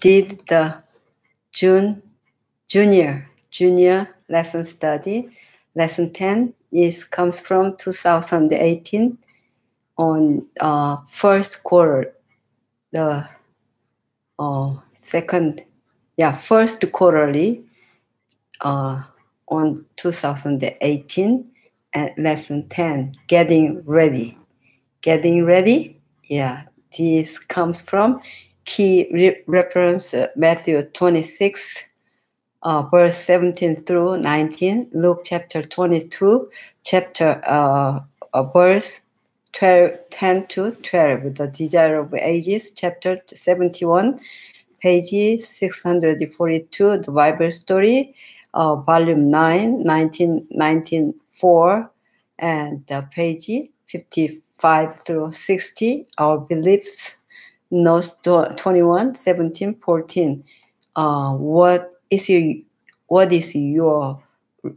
did the junior lesson study. Lesson 10 comes from 2018 on first quarter, the first quarterly on 2018, and lesson 10, getting ready. Getting ready, this comes from key reference Matthew 26, verse 17 through 19, Luke chapter 22, verse 10 to 12, The Desire of Ages, chapter 71, page 642, The Bible Story, volume 9, 1994, and page 55 through 60, Our Beliefs, notes 21, 17, 14. What is your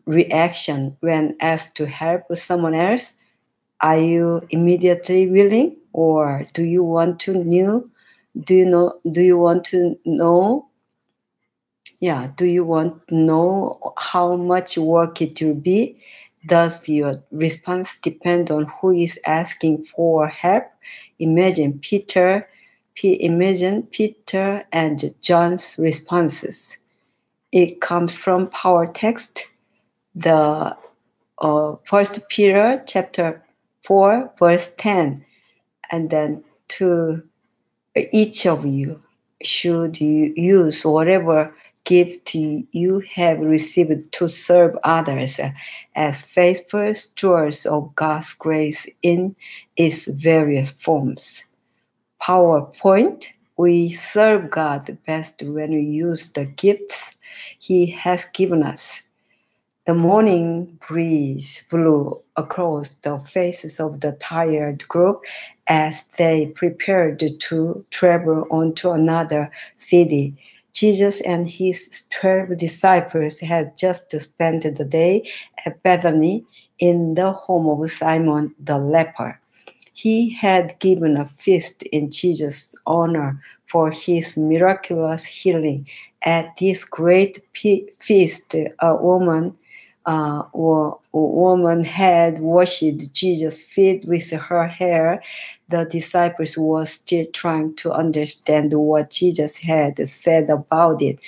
reaction when asked to help someone else? Are you immediately willing, or do you want to know? Do you want to know how much work it will be? Does your response depend on who is asking for help? Imagine Peter and John's responses. It comes from powertext, the 1 Peter chapter 4, verse 10, and then to each of you should you use whatever gift you have received to serve others as faithful stewards of God's grace in its various forms. PowerPoint, we serve God best when we use the gifts He has given us. The morning breeze blew across the faces of the tired group as they prepared to travel on to another city. Jesus and his 12 disciples had just spent the day at Bethany in the home of Simon the leper. He had given a feast in Jesus' honor for his miraculous healing. At this great feast, a woman had washed Jesus' feet with her hair. The disciples were still trying to understand what Jesus had said about it.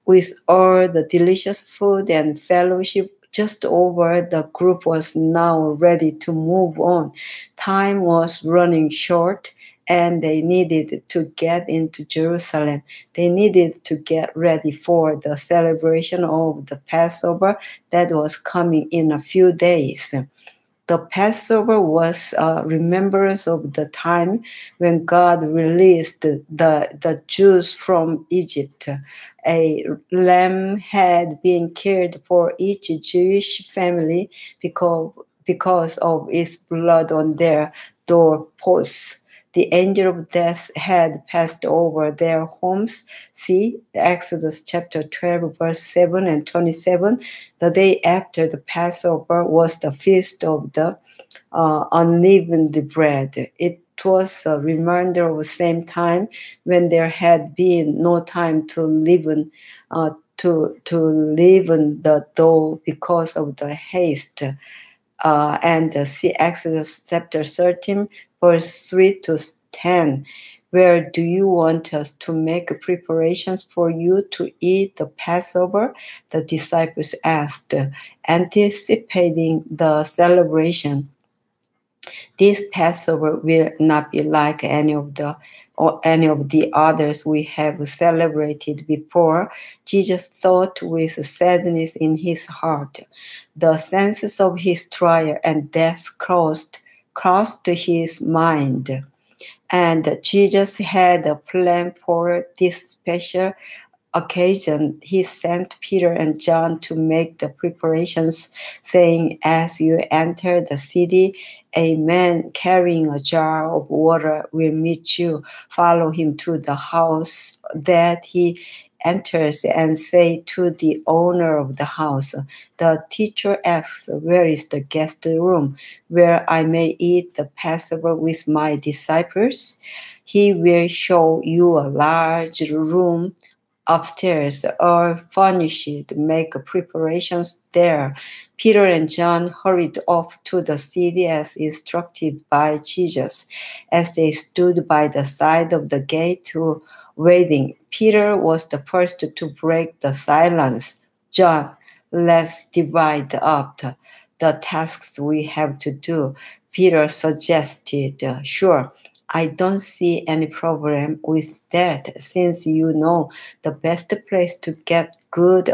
With all the delicious food and fellowship just over, the group was now ready to move on. Time was running short, and they needed to get into Jerusalem. They needed to get ready for the celebration of the Passover that was coming in a few days. The Passover was a remembrance of the time when God released the Jews from Egypt. A lamb had been killed for each Jewish family because of its blood on their doorposts. The angel of death had passed over their homes. See Exodus chapter 12, verse 7 and 27. The day after the Passover was the feast of the unleavened bread. It was a reminder of the same time when there had been no time to leaven the dough because of the haste. And see Exodus chapter 13, verse 3 to 10. Where do you want us to make preparations for you to eat the Passover? The disciples asked, anticipating the celebration. This Passover will not be like any of the others we have celebrated before. Jesus thought with sadness in his heart. The senses of his trial and death crossed his mind. And Jesus had a plan for this special occasion. He sent Peter and John to make the preparations, saying, as you enter the city, a man carrying a jar of water will meet you. Follow him to the house that he enters and say to the owner of the house, the teacher asks, where is the guest room where I may eat the Passover with my disciples? He will show you a large room upstairs or furnished. Make preparations there. Peter and John hurried off to the city as instructed by Jesus. As they stood by the side of the gate waiting, Peter was the first to break the silence. John, let's divide up the tasks we have to do. Peter suggested. Sure. I don't see any problem with that, since you know the best place to get good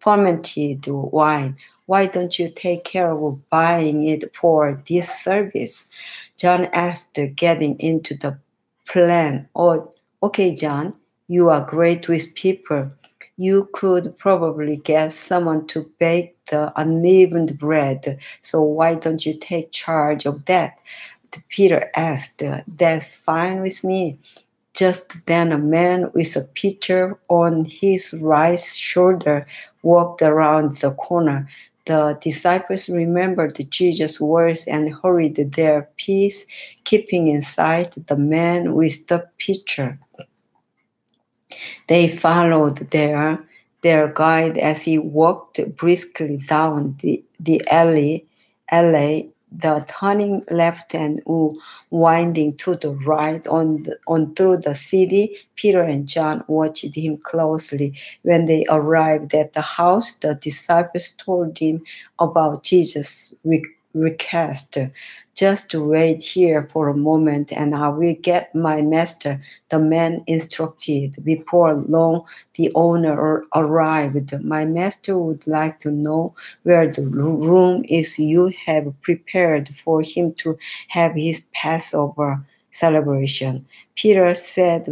fermented wine. Why don't you take care of buying it for this service? John asked, getting into the plan. Oh, okay, John, you are great with people. You could probably get someone to bake the unleavened bread, so why don't you take charge of that? Peter asked. That's fine with me. Just then a man with a pitcher on his right shoulder walked around the corner. The disciples remembered Jesus' words and hurried their peace, keeping in sight the man with the pitcher. They followed their guide as he walked briskly down the alley, the turning left and winding to the right on through the city. Peter and John watched him closely. When they arrived at the house, the disciples told him about Jesus' request. Just wait here for a moment and I will get my master, the man instructed. Before long, the owner arrived. My master would like to know where the room is you have prepared for him to have his Passover celebration. Peter said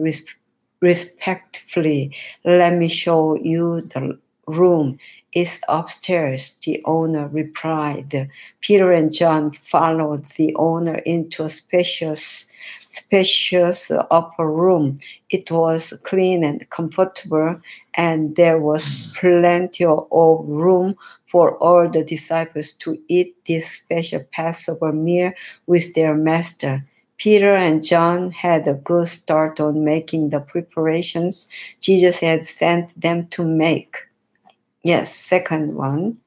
respectfully, let me show you the room. It's upstairs, the owner replied. Peter and John followed the owner into a spacious upper room. It was clean and comfortable, and there was plenty of room for all the disciples to eat this special Passover meal with their master. Peter and John had a good start on making the preparations Jesus had sent them to make. Yes, second one.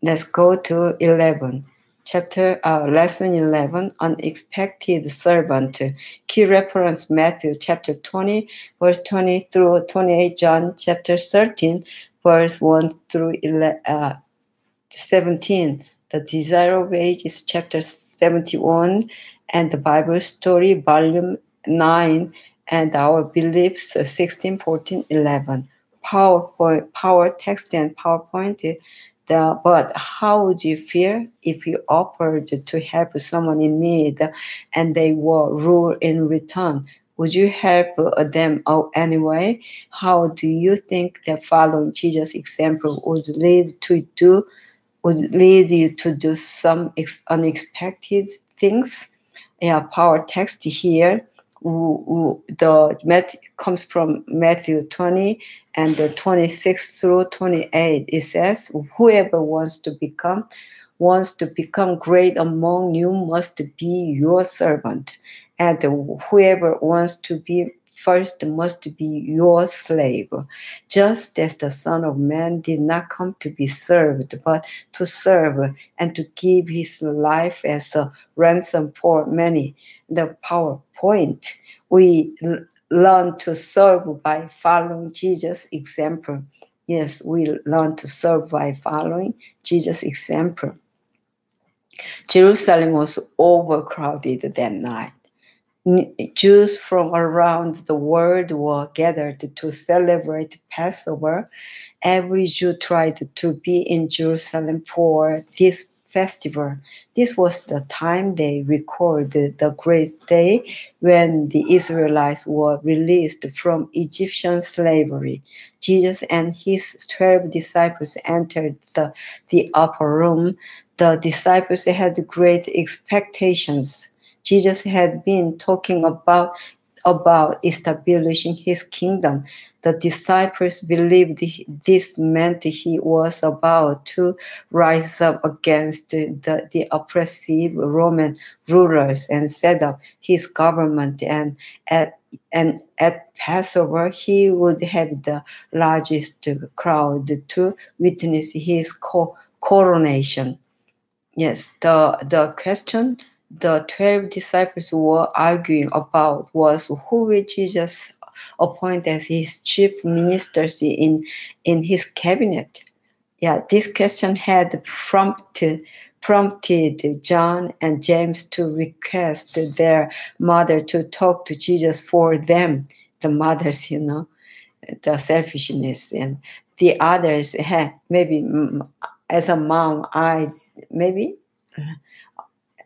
Let's go to 11. Lesson 11, Unexpected Servant. Key reference Matthew chapter 20, verse 20 through 28, John chapter 13, verse 1 through 17. The Desire of Ages chapter 71, and the Bible Story volume 9, and Our Beliefs 16, 14, 11. Power text and PowerPoint. But how would you feel if you offered to help someone in need and they were rude in return? Would you help them out anyway? How do you think that following Jesus' example would lead you to do some unexpected things? Yeah, power text here. Comes from Matthew 20 and 26 through 28. It says, "Whoever wants to become great among you must be your servant, and whoever wants to be first must be your slave. Just as the Son of Man did not come to be served, but to serve and to give his life as a ransom for many." The PowerPoint. We learn to serve by following Jesus' example. Yes, we learn to serve by following Jesus' example. Jerusalem was overcrowded that night. Jews from around the world were gathered to celebrate Passover. Every Jew tried to be in Jerusalem for this festival. This was the time they recorded the great day when the Israelites were released from Egyptian slavery. Jesus and his 12 disciples entered the upper room. The disciples had great expectations. Jesus had been talking about about establishing his kingdom. The disciples believed this meant he was about to rise up against the oppressive Roman rulers and set up his government. And at Passover, he would have the largest crowd to witness his coronation. Yes, the question the 12 disciples were arguing about was who will Jesus appoint as his chief ministers in his cabinet. Yeah, this question had prompted John and James to request their mother to talk to Jesus for them. The mothers, the selfishness, and the others had maybe as a mom, maybe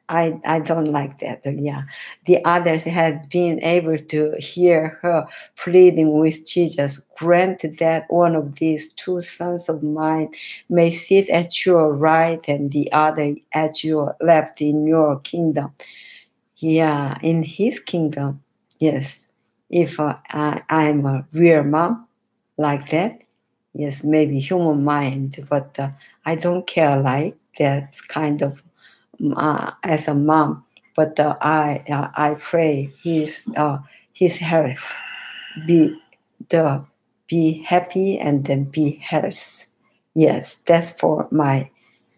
I don't like that. Yeah. The others had been able to hear her pleading with Jesus. Grant that one of these two sons of mine may sit at your right and the other at your left in your kingdom. Yeah, in his kingdom. Yes. If I'm a real mom like that, yes, maybe human mind, but I don't care like that kind of as a mom, but I pray his health be be happy and then be health. Yes, that's for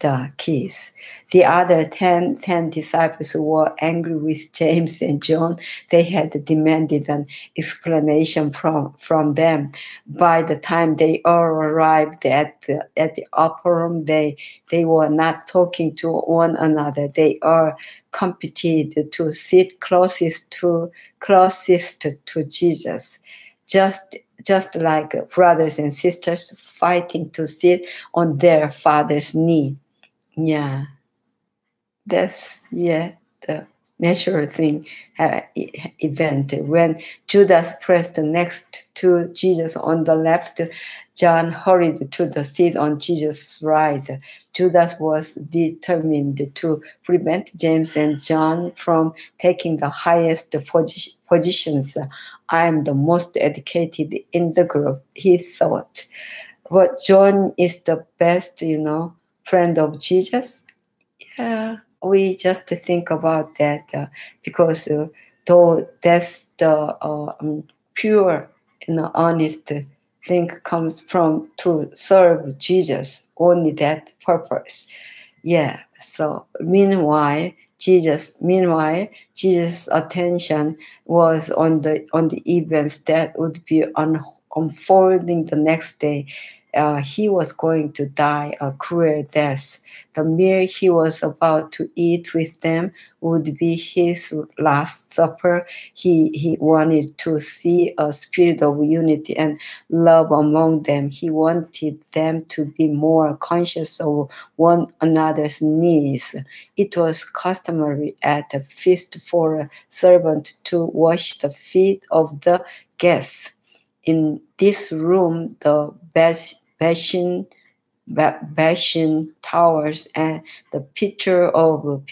the kids. The other 10 disciples were angry with James and John. They had demanded an explanation from them. By the time they all arrived at the upper room, they were not talking to one another. They all competed to sit closest to Jesus. Just like brothers and sisters fighting to sit on their father's knee. Yeah, that's the natural thing event. When Judas pressed next to Jesus on the left, John hurried to the seat on Jesus' right. Judas was determined to prevent James and John from taking the highest positions. I am the most educated in the group, he thought. But John is the best, friend of Jesus. Yeah, we just think about that because though that's the pure and honest thing comes from to serve Jesus, only that purpose. Yeah. So meanwhile, Jesus' attention was on the events that would be unfolding the next day. He was going to die a cruel death. The meal he was about to eat with them would be his last supper. He wanted to see a spirit of unity and love among them. He wanted them to be more conscious of one another's needs. It was customary at a feast for a servant to wash the feet of the guests. In this room, the basin towers and the pitcher of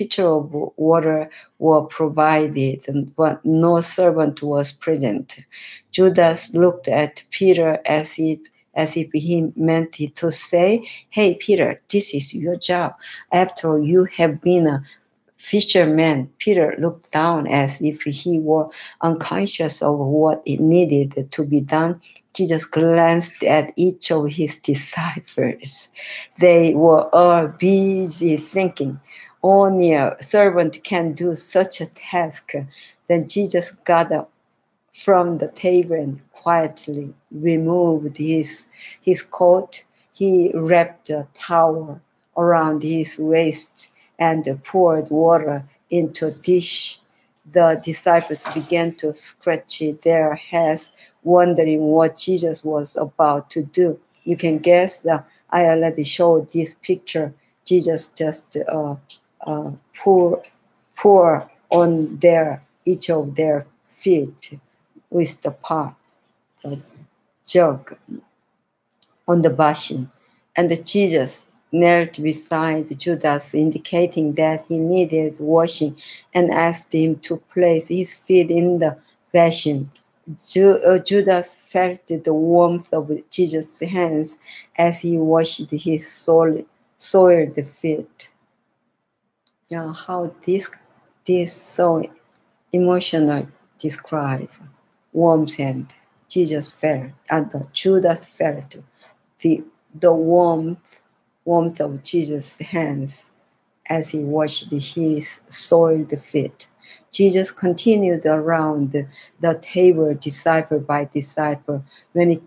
water were provided, but no servant was present. Judas looked at Peter as if he meant to say, "Hey, Peter, this is your job. After all, you have been a fisherman." Peter looked down as if he were unconscious of what it needed to be done. Jesus glanced at each of his disciples. They were all busy thinking, only a servant can do such a task. Then Jesus got up from the table and quietly removed his coat. He wrapped a towel around his waist and poured water into a dish. The disciples began to scratch their heads, wondering what Jesus was about to do. You can guess that I already showed this picture. Jesus just pour on each of their feet with the pot, the jug on the basin. And Jesus knelt beside Judas, indicating that he needed washing, and asked him to place his feet in the passion. Judas felt the warmth of Jesus' hands as he washed his soiled feet. Yeah, how this so emotional describe warmth hand. Jesus felt, and Judas felt the warmth of Jesus' hands as he washed his soiled feet. Jesus continued around the table, disciple by disciple. When he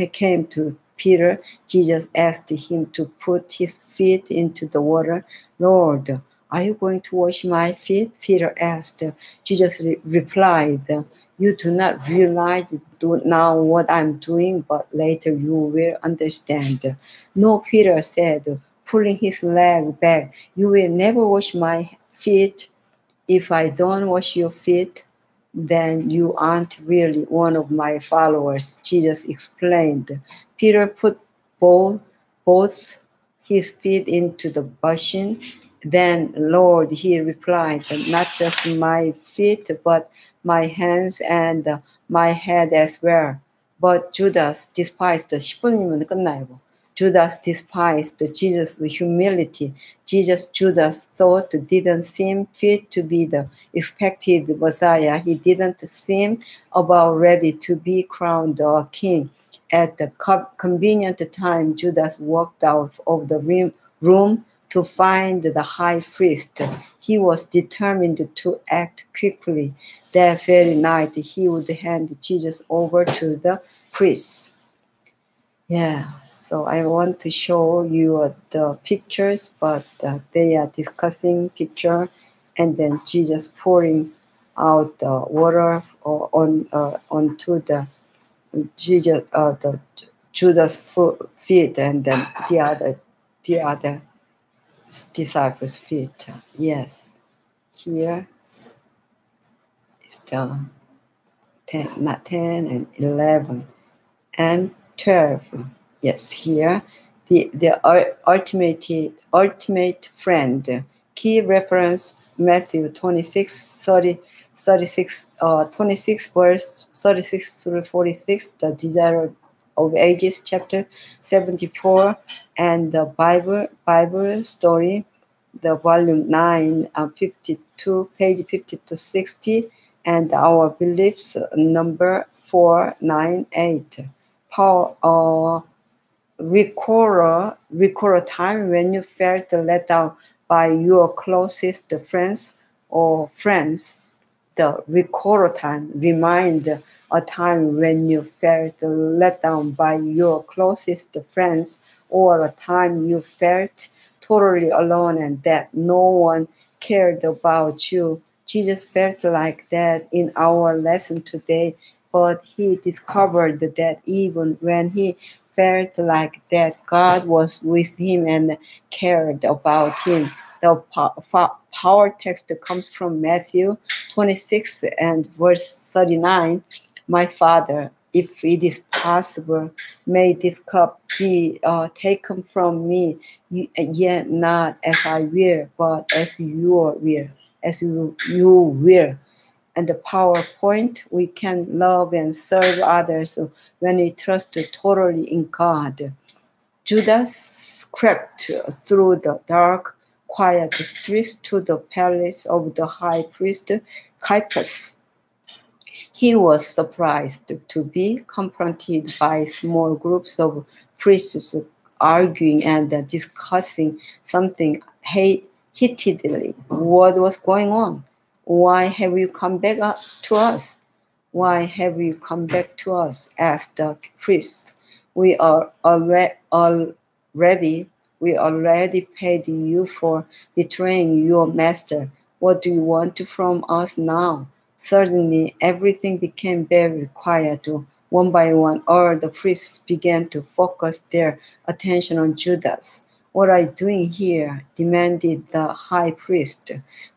came to Peter, Jesus asked him to put his feet into the water. Lord, are you going to wash my feet? Peter asked. Jesus replied, you do not realize now what I'm doing, but later you will understand. No, Peter said, pulling his leg back. You will never wash my feet. If I don't wash your feet, then you aren't really one of my followers, Jesus explained. Peter put both his feet into the basin. Then, Lord, he replied, not just my feet, but my hands and my head as well. But Judas despised 10분이면 끝나요. Judas despised Jesus' humility. Judas thought didn't seem fit to be the expected Messiah. He didn't seem about ready to be crowned a king. At the convenient time, Judas walked out of the room to find the high priest. He was determined to act quickly. That very night, he would hand Jesus over to the priest. Yeah, so I want to show you the pictures, but they are discussing picture, and then Jesus pouring out the water onto the Judas' feet, and then the other disciples' feet. Yes, here is the 10 and 11 and 12. Yes, here the ultimate friend. Key reference Matthew 26 verse 36 through 46. The Desire of Ages chapter 74, and the Bible story, the volume 9, 52, page 50 to 60, and our beliefs number 498. Recall a time when you felt let down by your closest friends or friends. The recall time, remind a time when you felt let down by your closest friends, or a time you felt totally alone and that no one cared about you. Jesus felt like that in our lesson today, but he discovered that even when he felt like that, God was with him and cared about him. The power text comes from Matthew 26 and verse 39. My Father, if it is possible, may this cup be taken from me, yet not as I will, but as your will, as you will. And the PowerPoint, we can love and serve others when we trust totally in God. Judas crept through the dark, quiet streets to the palace of the high priest Caiaphas. He was surprised to be confronted by small groups of priests arguing and discussing something heatedly. What was going on? Why have you come back to us? Why have you come back to us? Asked the priest. We already paid you for betraying your master. What do you want from us now? Suddenly, everything became very quiet. One by one, all the priests began to focus their attention on Judas. What are you doing here? Demanded the high priest.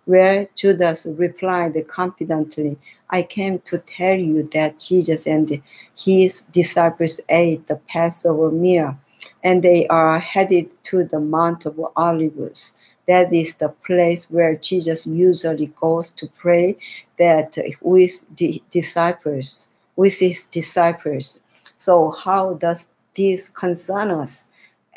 Where Judas replied confidently, I came to tell you that Jesus and his disciples ate the Passover meal, and they are headed to the Mount of Olives. That is the place where Jesus usually goes to pray, that with the disciples, with his disciples. So how does this concern us?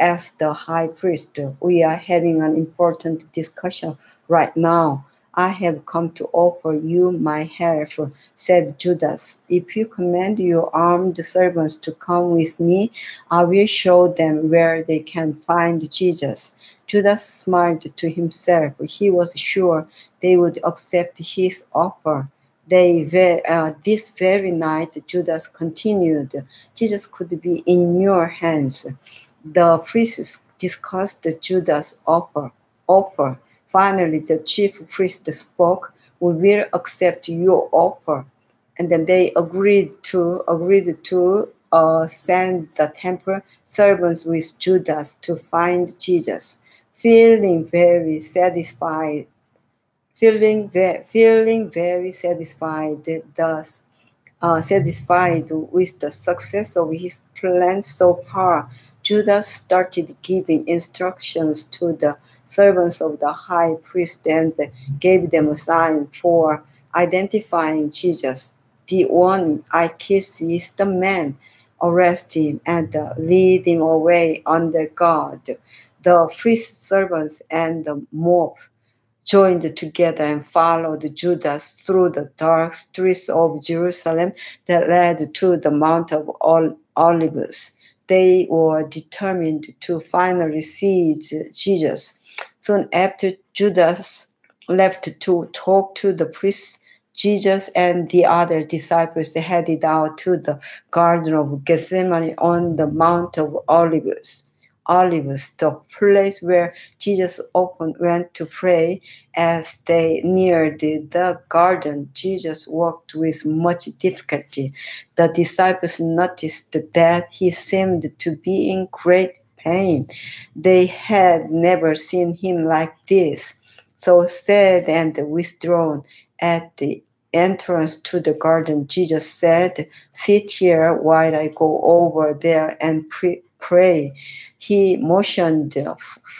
As the high priest, we are having an important discussion right now. I have come to offer you my help, said Judas. If you command your armed servants to come with me, I will show them where they can find Jesus. Judas smiled to himself. He was sure they would accept his offer. This very night, Judas continued, Jesus could be in your hands. The priests discussed Judas' offer. Finally, the chief priest spoke, "We will accept your offer." And then they agreed to send the temple servants with Judas to find Jesus. Feeling very satisfied, feeling very satisfied, thus satisfied with the success of his plan so far, Judas started giving instructions to the servants of the high priest and gave them a sign for identifying Jesus. The one I kiss is the man. Arrest him and lead him away under guard. The priest servants and the mob joined together and followed Judas through the dark streets of Jerusalem that led to the Mount of Olives. They were determined to finally see Jesus. Soon after Judas left to talk to the priests, Jesus and the other disciples headed out to the Garden of Gethsemane on the Mount of Olives. Olives, the place where Jesus often went to pray. As they neared the garden, Jesus walked with much difficulty. The disciples noticed that he seemed to be in great pain. They had never seen him like this, so sad and withdrawn. At the entrance to the garden, Jesus said, "Sit here while I go over there and pray." He motioned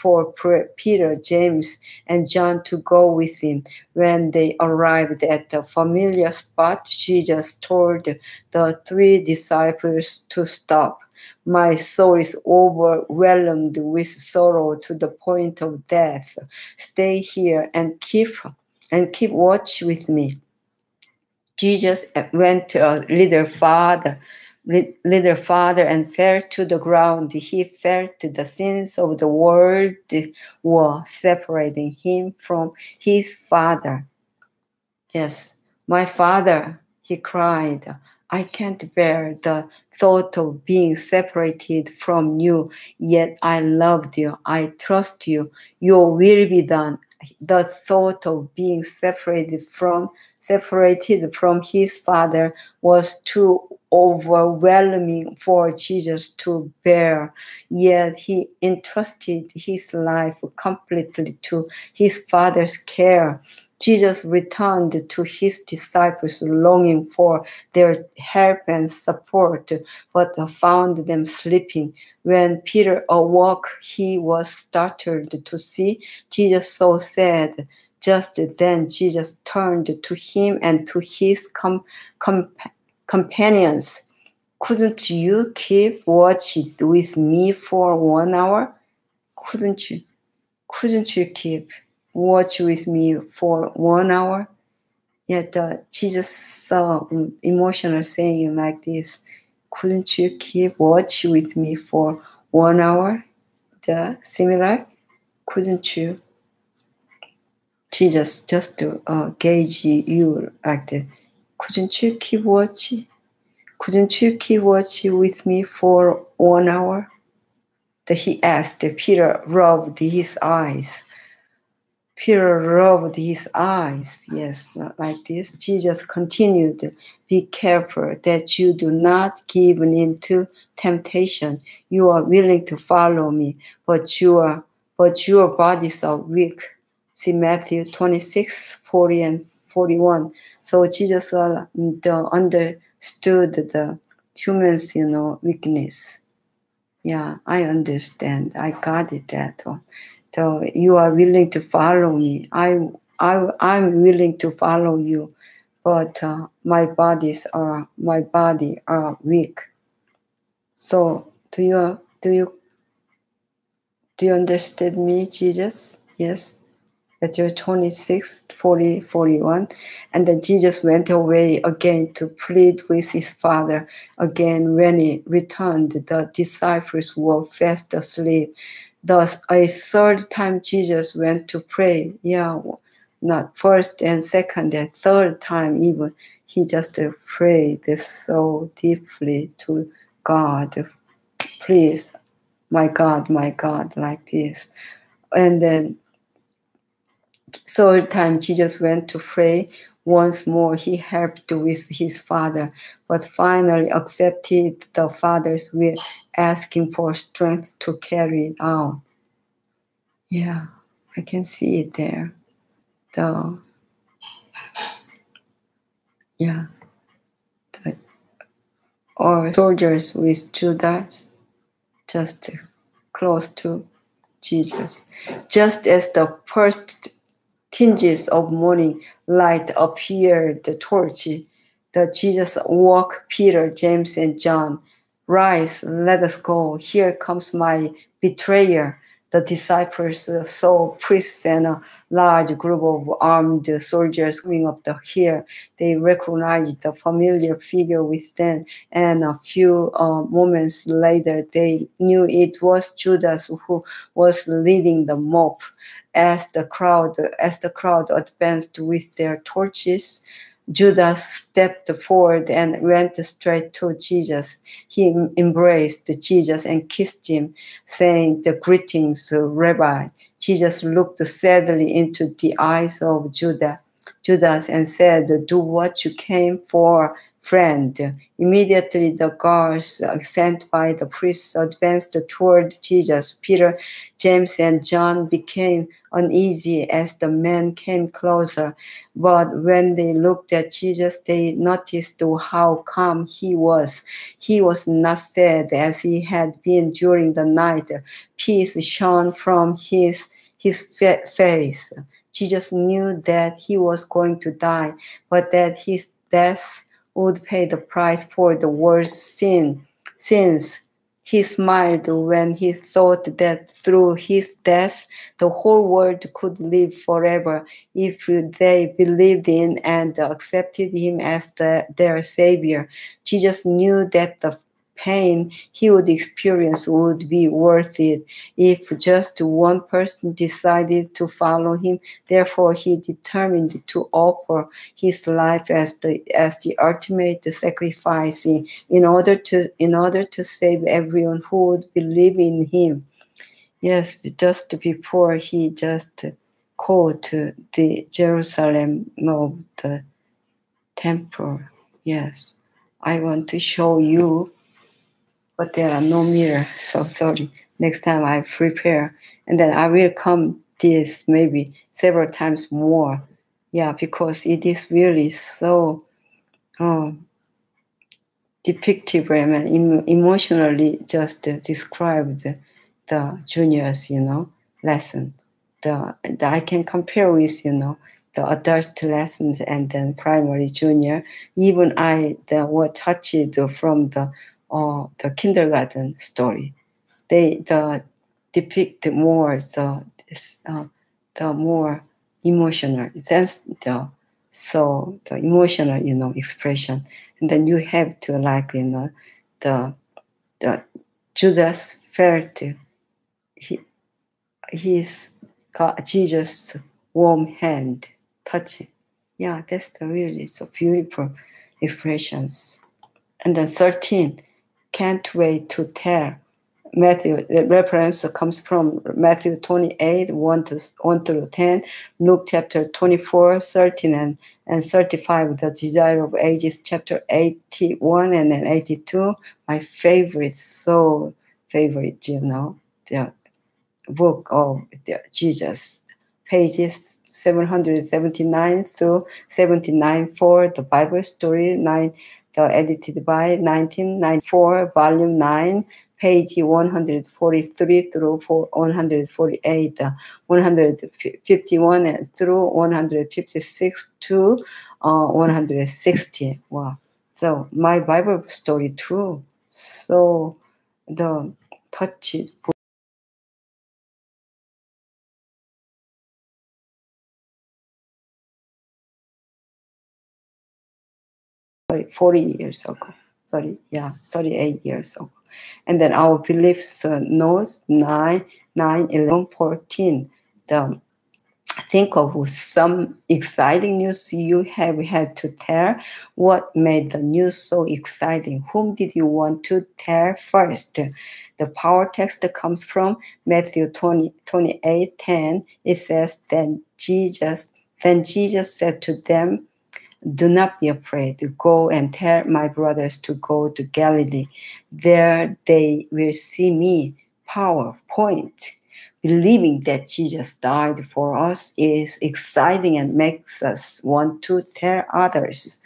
for Peter, James, and John to go with him. When they arrived at the familiar spot, Jesus told the three disciples to stop. "My soul is overwhelmed with sorrow to the point of death. Stay here and keep watch with me." Jesus went a little farther and fell to the ground. He felt the sins of the world were separating him from his Father. "Yes, my Father," he cried, "I can't bear the thought of being separated from you, yet I loved you. I trust you. Your will be done." The thought of being separated from his Father was too overwhelming for Jesus to bear, yet he entrusted his life completely to his Father's care. Jesus returned to his disciples longing for their help and support, but found them sleeping. When Peter awoke, he was startled to see Jesus so sad. Just then, Jesus turned to him and to his companions. "Couldn't you keep watch with me for 1 hour? Couldn't you? Couldn't you keep watch with me for 1 hour?" Yet Jesus emotional saying like this, "Couldn't you keep watch with me for 1 hour?" The similar, couldn't you? Jesus just to gauge you like that. Couldn't you keep watch? Couldn't you keep watch with me for 1 hour? He asked. Peter rubbed his eyes. Peter rubbed his eyes. Yes, like this. Jesus continued, "Be careful that you do not give in to temptation. You are willing to follow me, but your bodies are weak." See Matthew 26:40 and 41. So Jesus understood the humans, weakness. Yeah, I understand. I got it that one. You are willing to follow me. I'm willing to follow you, but my body are weak. So do you understand me, Jesus? Yes. Matthew 26, 40, 41. And then Jesus went away again to plead with his Father. Again, when he returned, the disciples were fast asleep. Thus, a third time Jesus went to pray. Yeah, not first and second and third time even. He just prayed so deeply to God. Please, my God, like this. And then third time Jesus went to pray. Once more he helped with his Father, but finally accepted the Father's will, asking for strength to carry it out. Yeah, I can see it there. Or soldiers with Judas just close to Jesus. Just as the first tinges of morning light appeared, the torch, the Jesus woke Peter, James, and John. Rise, let us go. Here comes my betrayer. The disciples saw priests and a large group of armed soldiers coming up the hill. They recognized the familiar figure with them, and a few moments later, they knew it was Judas who was leading the mob. As the crowd advanced with their torches, Judas stepped forward and went straight to Jesus. He embraced Jesus and kissed him, saying, "The greetings, Rabbi." Jesus looked sadly into the eyes of Judas and said, "Do what you came for, friend." Immediately the guards sent by the priests advanced toward Jesus. Peter, James, and John became uneasy as the men came closer. But when they looked at Jesus, they noticed how calm he was. He was not sad as he had been during the night. Peace shone from his face. Jesus knew that he was going to die, but that his death would pay the price for the world's sins. He smiled when he thought that through his death, the whole world could live forever if they believed in and accepted him as their savior. Jesus knew that the pain he would experience would be worth it if just one person decided to follow him. Therefore, he determined to offer his life as the ultimate sacrifice in order to save everyone who would believe in him. Yes, just before he just called to the Jerusalem of the temple. Yes, I want to show you, but there are no mirrors, so sorry. Next time I prepare, and then I will come this maybe several times more. Yeah, because it is really so depictive and emotionally just described the juniors, lesson. The I can compare with, the adult lessons and then primary, junior. Even I were touched from the kindergarten story. They depict more the more emotional sense, the emotional expression, and then you have to the Judas felt his Jesus' warm hand touching. Yeah, that's the really so beautiful expressions. And then 13, can't wait to tell. Matthew, the reference comes from Matthew 28, 1 through 10, Luke chapter 24, 13 and 35, the Desire of Ages chapter 81 and then 82, my favorite, so favorite, the book of Jesus, pages 779 through 79 for the Bible story 9, edited by 1994, volume 9, page 143 through 148, 151 through 156 to 160. Wow. So my Bible story too. So the touch it 40 years ago. 38 years ago. And then our beliefs knows 9, 9, 11, 14. The think of some exciting news you have had to tell. What made the news so exciting? Whom did you want to tell first? The power text comes from Matthew 28:10. It says, Then Jesus said to them, Do not be afraid. Go and tell my brothers to go to Galilee. There they will see me. PowerPoint. Believing that Jesus died for us is exciting and makes us want to tell others.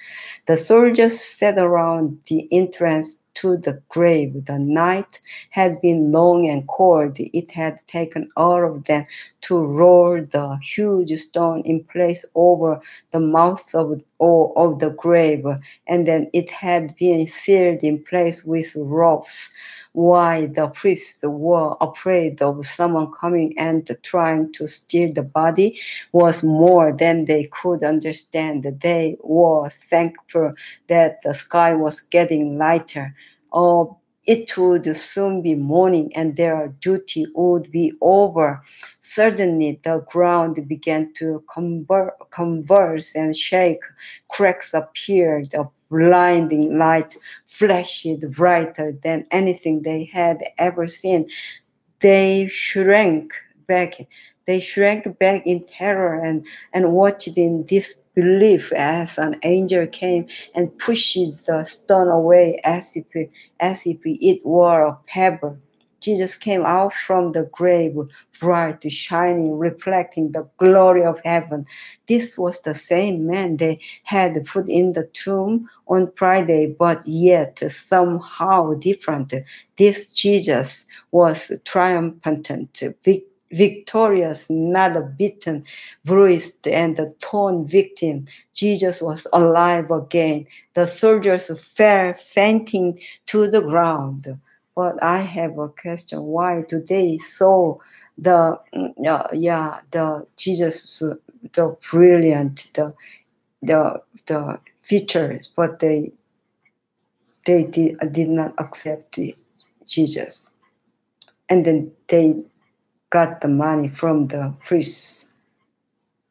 The soldiers sat around the entrance to the grave. The night had been long and cold. It had taken all of them to roll the huge stone in place over the mouth of the grave, and then it had been sealed in place with ropes. Why the priests were afraid of someone coming and trying to steal the body was more than they could understand. They were thankful that the sky was getting lighter. Oh, it would soon be morning and their duty would be over. Suddenly, the ground began to convulse and shake. Cracks appeared. A blinding light flashed brighter than anything they had ever seen. They shrank back. They shrank back in terror and watched in disbelief as an angel came and pushed the stone away as if it were a pebble. Jesus came out from the grave, bright, shining, reflecting the glory of heaven. This was the same man they had put in the tomb on Friday, but yet somehow different. This Jesus was triumphant, victorious, not a beaten, bruised, and a torn victim. Jesus was alive again. The soldiers fell fainting to the ground. But I have a question. Why do they saw the Jesus, the brilliant, the features, but they did not accept Jesus, and then they got the money from the priests,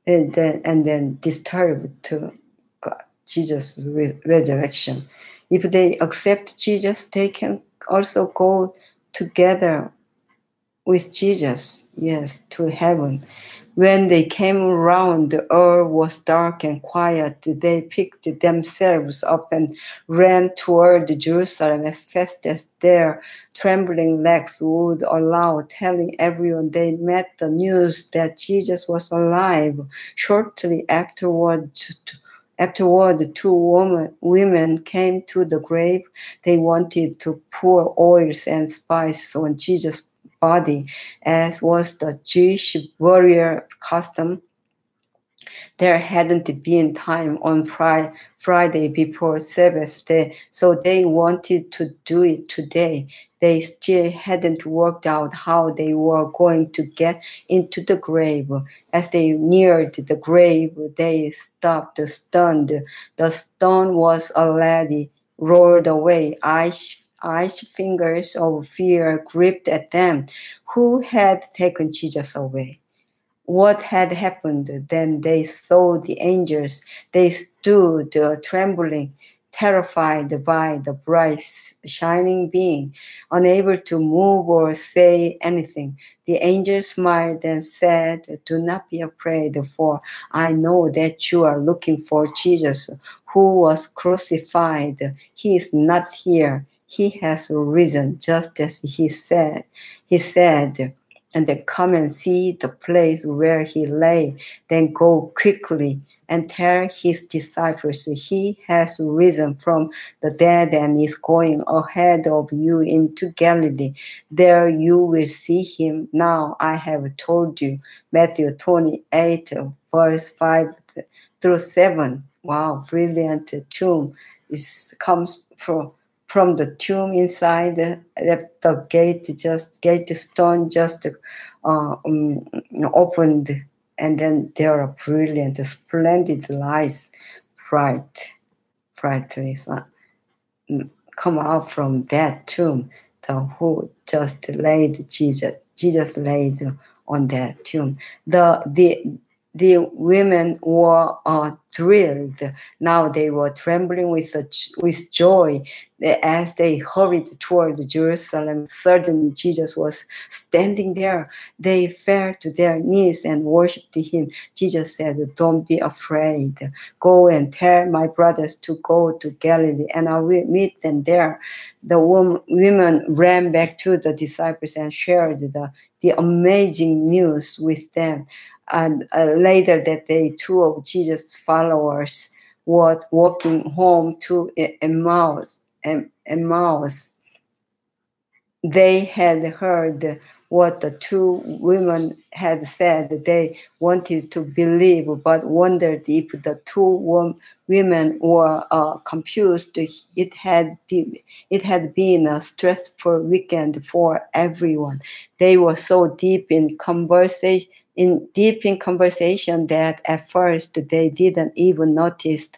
and then disturbed to God, Jesus' resurrection. If they accept Jesus, they can also go together with Jesus, yes, to heaven. When they came around, the earth was dark and quiet. They picked themselves up and ran toward Jerusalem as fast as their trembling legs would allow, telling everyone they met the news that Jesus was alive. Shortly afterward, two women came to the grave. They wanted to pour oils and spice on Jesus' body, as was the Jewish warrior custom. There hadn't been time on Friday before Sabbath day, so they wanted to do it today. They still hadn't worked out how they were going to get into the grave. As they neared the grave, they stopped stunned. The stone was already rolled away. Ice fingers of fear gripped at them. Who had taken Jesus away? What had happened? Then they saw the angels. They stood trembling, terrified by the bright, shining being, unable to move or say anything. The angel smiled and said, Do not be afraid, for I know that you are looking for Jesus, who was crucified. He is not here. He has risen, just as he said. He said, and then come and see the place where he lay. Then go quickly and tell his disciples, he has risen from the dead and is going ahead of you into Galilee. There you will see him. Now I have told you. Matthew 28, verse 5 through 7. Wow, brilliant tomb. It comes from the tomb inside the gate stone just opened, and then there are brilliant, splendid lights, brightly come out from that tomb. The who just laid Jesus laid on that tomb. The women were thrilled. Now they were trembling with joy as they hurried toward Jerusalem. Suddenly Jesus was standing there. They fell to their knees and worshipped him. Jesus said, "Don't be afraid. Go and tell my brothers to go to Galilee, and I will meet them there." The women ran back to the disciples and shared the amazing news with them. And later that day, two of Jesus' followers were walking home to Emmaus. They had heard what the two women had said. They wanted to believe, but wondered if the two women were confused. It had been a stressful weekend for everyone. They were so deep in conversation that at first they didn't even notice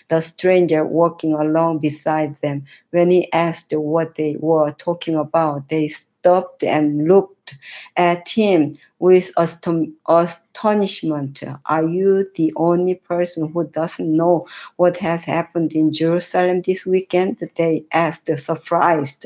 the stranger walking along beside them. When he asked what they were talking about, they stopped and looked at him with astonishment. "Are you the only person who doesn't know what has happened in Jerusalem this weekend?" they asked, surprised.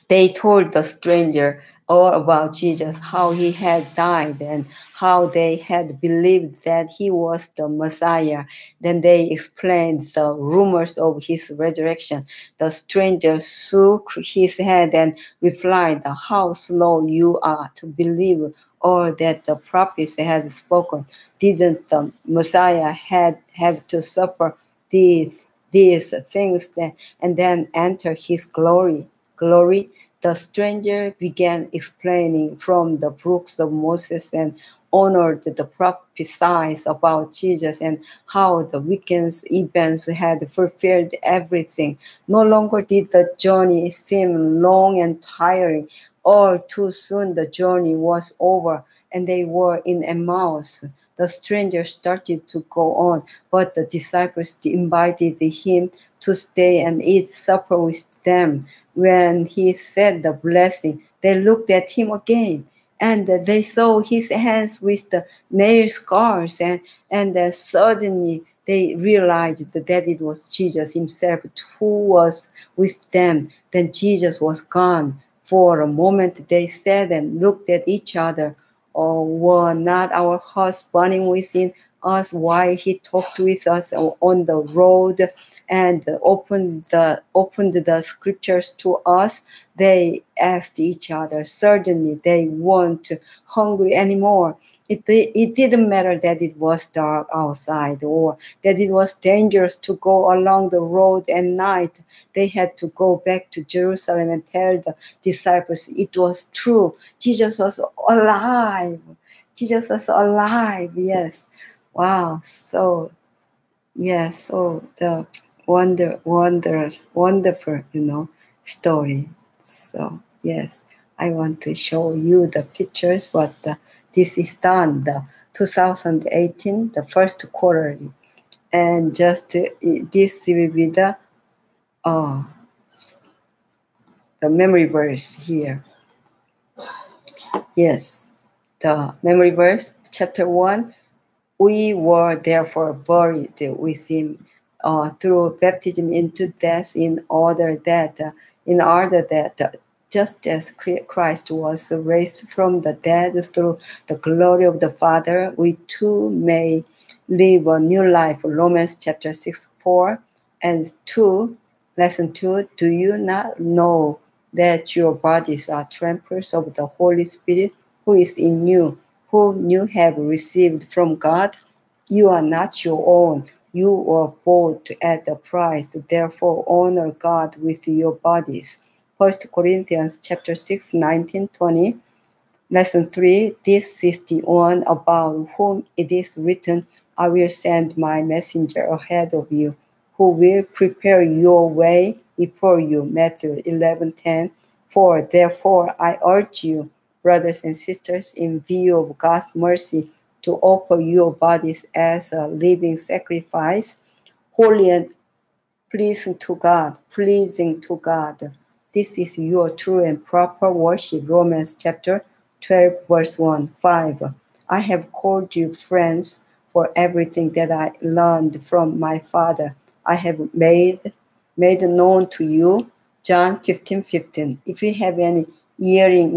They told the stranger all about Jesus, how he had died and how they had believed that he was the Messiah. Then they explained the rumors of his resurrection. The stranger shook his head and replied, "How slow you are to believe all that the prophets had spoken. Didn't the Messiah have to suffer these things and then enter his glory?" The stranger began explaining from the books of Moses and honored the prophecies about Jesus and how the weekend's events had fulfilled everything. No longer did the journey seem long and tiring. All too soon the journey was over and they were in Emmaus. The stranger started to go on, but the disciples invited him to stay and eat supper with them. When he said the blessing, they looked at him again, and they saw his hands with the nail scars, and suddenly they realized that it was Jesus himself who was with them. Then Jesus was gone. For a moment they sat and looked at each other. Oh, were not our hearts burning within us while he talked with us on the road and opened the scriptures to us? They asked each other. Certainly they weren't hungry anymore. It didn't matter that it was dark outside or that it was dangerous to go along the road at night. They had to go back to Jerusalem and tell the disciples it was true. Jesus was alive. Jesus was alive. Yes. Wow. So, yes. So the wonderful, story. So, yes, I want to show you the pictures, but this is done, the 2018, the first quarterly. And just this will be the memory verse here. Yes, the memory verse, chapter 1. We were therefore buried with him through baptism into death, in order that just as Christ was raised from the dead through the glory of the Father, we too may live a new life. Romans chapter 6:4 and 2, lesson 2. Do you not know that your bodies are temples of the Holy Spirit who is in you, whom you have received from God? You are not your own. You were bought at a price. Therefore, honor God with your bodies. 1 Corinthians chapter 6, 19, 20. Lesson 3. This is the one about whom it is written, I will send my messenger ahead of you, who will prepare your way before you. Matthew 11:10. For therefore I urge you, brothers and sisters, in view of God's mercy, to offer your bodies as a living sacrifice, holy and pleasing to God. This is your true and proper worship. Romans chapter 12, verse 1, 5. I have called you friends, for everything that I learned from my Father I have made known to you. John 15:15. If you have any hearing,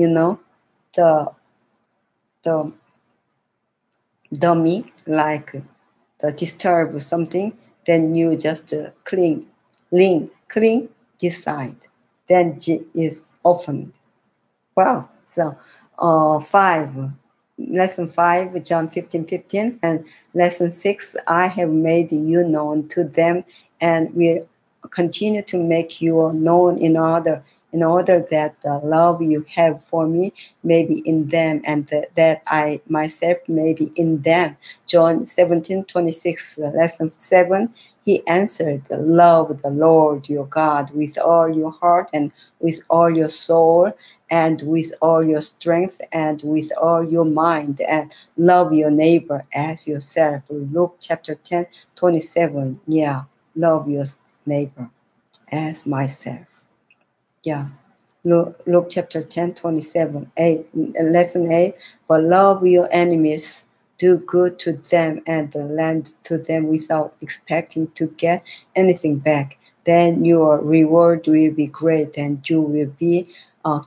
the the dummy, like the disturb something, then you just cling this side. Then G is opened. Wow. So, 5, lesson 5, John 15:15, and lesson 6, I have made you known to them and will continue to make you known in order that the love you have for me may be in them and that I myself may be in them. John 17:26, lesson 7, he answered, love the Lord your God with all your heart and with all your soul and with all your strength and with all your mind, and love your neighbor as yourself. Luke chapter 10:27. Yeah, love your neighbor as myself. Yeah. Luke chapter 10:27. 8, lesson 8. But love your enemies, do good to them, and lend to them without expecting to get anything back. Then your reward will be great, and you will be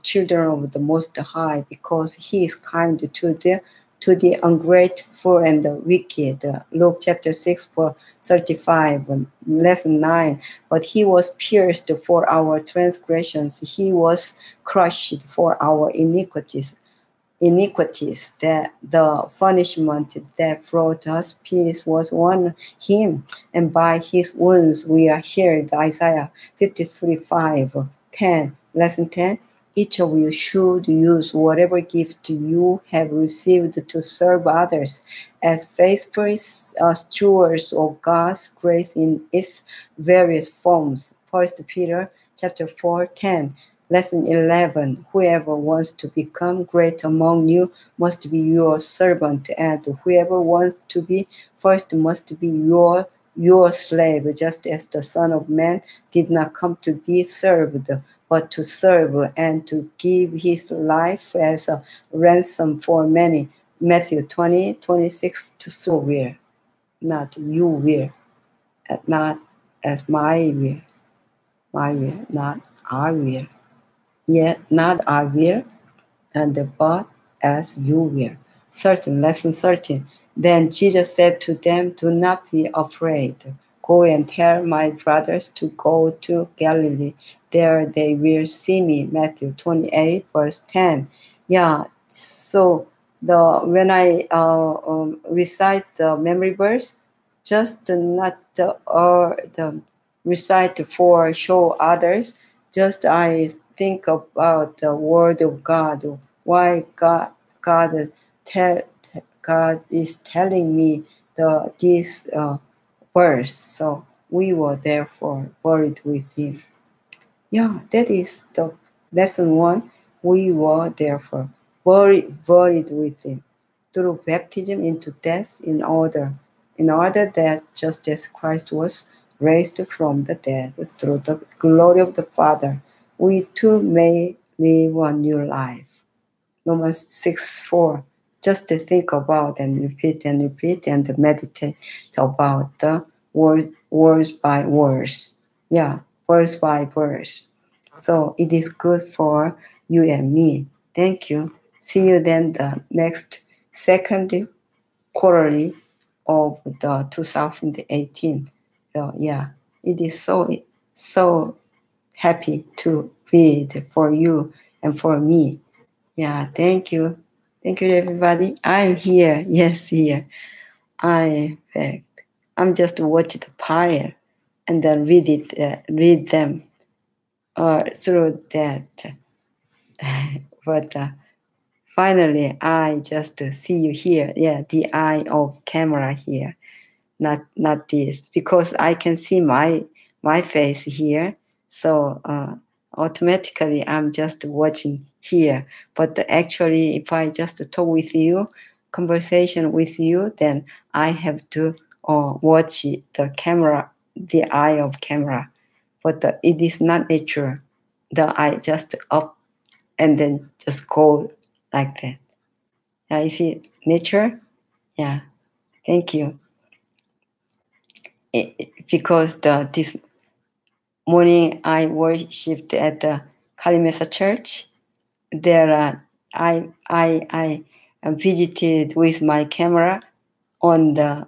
children of the Most High, because He is kind to the ungrateful and the wicked. Luke chapter 6, verse 35. Lesson 9. But He was pierced for our transgressions, He was crushed for our iniquities, that the punishment that brought us peace was on him, and by his wounds we are healed. Isaiah 53:5. 10. Lesson 10. Each of you should use whatever gift you have received to serve others as faithful stewards of God's grace in its various forms. 1 Peter chapter 4:10. Lesson 11. Whoever wants to become great among you must be your servant, and whoever wants to be first must be your slave, just as the Son of Man did not come to be served, but to serve and to give his life as a ransom for many. Matthew 20:26 to so will, not you will, not as my will, not I will. Yet not I will, but as you will. Lesson 13. Then Jesus said to them, do not be afraid. Go and tell my brothers to go to Galilee. There they will see me. Matthew 28, verse 10. Yeah, so when I recite the memory verse, just not the recite for show others, just I think about the word of God, why God tell God is telling me this verse. So we were therefore buried with him. Yeah, that is the lesson 1. We were therefore buried with him through baptism into death, in order that just as Christ was raised from the dead through the glory of the Father, we too may live a new life. Romans 6:4. Just to think about and repeat and meditate about the words by words. Yeah, verse by verse. So it is good for you and me. Thank you. See you then the next second quarterly of the 2018. So yeah, it is so happy to read for you and for me. Yeah, thank you. Thank you, everybody. I'm here. Yes, here. I'm just watch the fire and then read them through that. But finally, I just see you here. Yeah, the eye of camera here, not this, because I can see my face here. So automatically, I'm just watching here. But actually, if I just talk with you, conversation with you, then I have to watch the camera, the eye of camera. But it is not natural. The eye just up and then just go like that. Is it nature? Yeah. Thank you. Because this morning I worshipped at the Kalimesa Church. There, I visited with my camera on the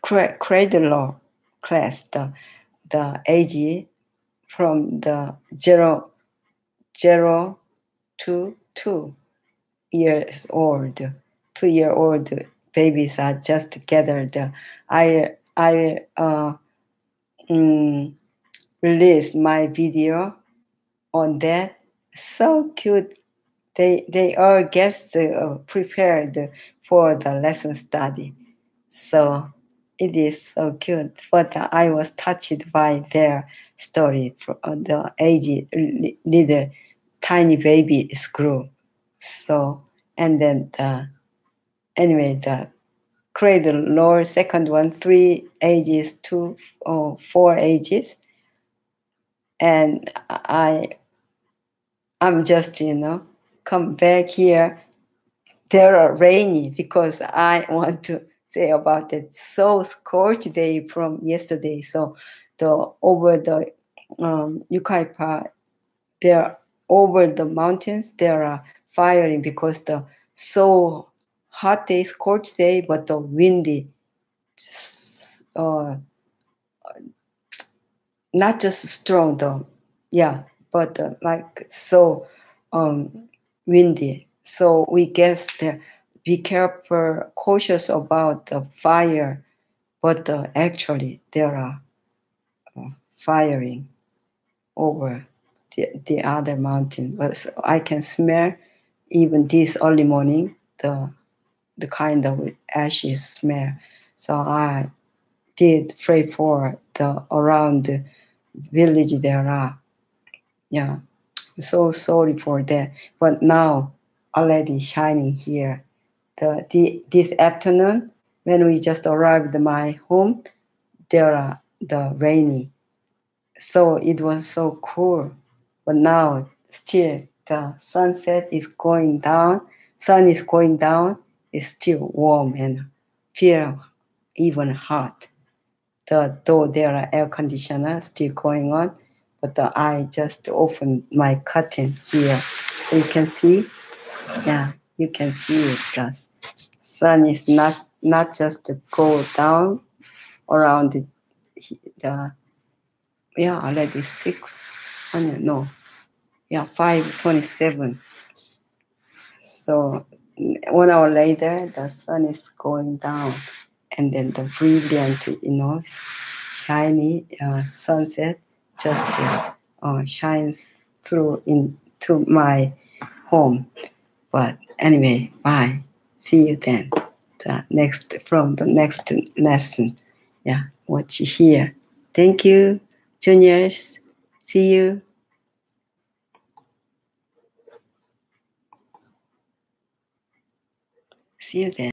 cradle class, the age from the zero to 2 years old. 2-year old babies are just gathered. I released my video on that. So cute. They are guests prepared for the lesson study. So it is so cute. But I was touched by their story for the age little tiny baby grew. So and then anyway the cradle lower second one 3 ages 2 or 4 ages, and I'm just come back here. There are rainy because I want to say about it. So scorched day from yesterday. So the over the Yucaipa, there over the mountains there are firing because the so hot day, scorched day, but the windy. Not just strong though, yeah, but like so windy. So we guess be careful, cautious about the fire, but actually there are firing over the other mountain. But so I can smell even this early morning the kind of ashes smell. So I did pray for the around village there are. Yeah, I'm so sorry for that. But now already shining here. This afternoon when we just arrived at my home, there are the rainy. So it was so cool. But now still the sunset is going down. Sun is going down. It's still warm and feel even hot. Though there are air conditioner still going on, but I just opened my curtain here. So you can see, yeah, you can see it. The sun is not just to go down around the yeah already 6. No, yeah 5:27. So 1 hour later, the sun is going down, and then the brilliant, shiny sunset just shines through into my home. But anyway, bye. See you then. From the next lesson. Yeah, watch here. Thank you, juniors. See you. See you then.